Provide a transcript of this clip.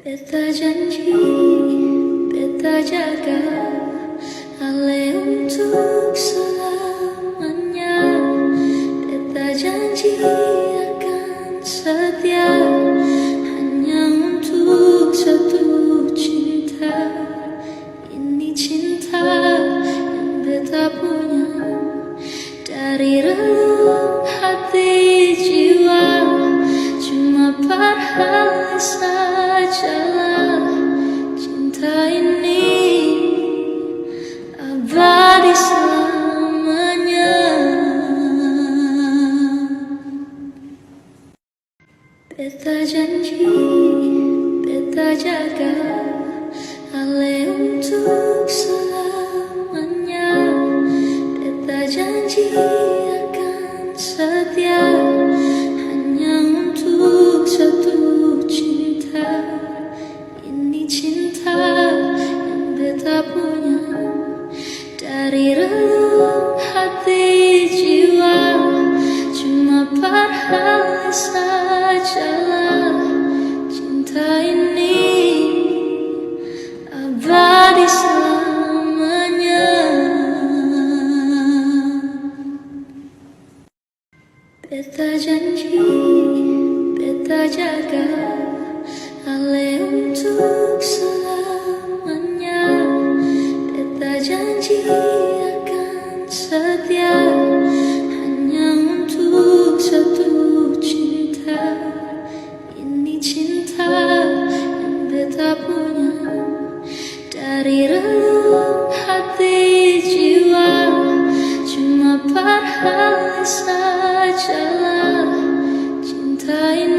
Beta janji, beta jaga Ale untuk selamanya. Beta janji akan setia hanya untuk satu cinta. Ini cinta yang beta punya dari relung hati jiwa. Cuma perhal sajalah cinta ini abadi selamanya. Beta janji, beta jaga Ale untuk selamanya. Beta janji akan setia hanya untuk satu cinta. Ini cinta yang beta punya dari relung hati jiwa. Cuma perhal sajalah cinta ini abadi selamanya. Beta janji, beta jaga Ale untuk selamanya. Beta janji akan setia hanya untuk satu cinta. Ini cinta yang beta punya dari relung hati jiwa. Cuma perhal sajalah cinta ini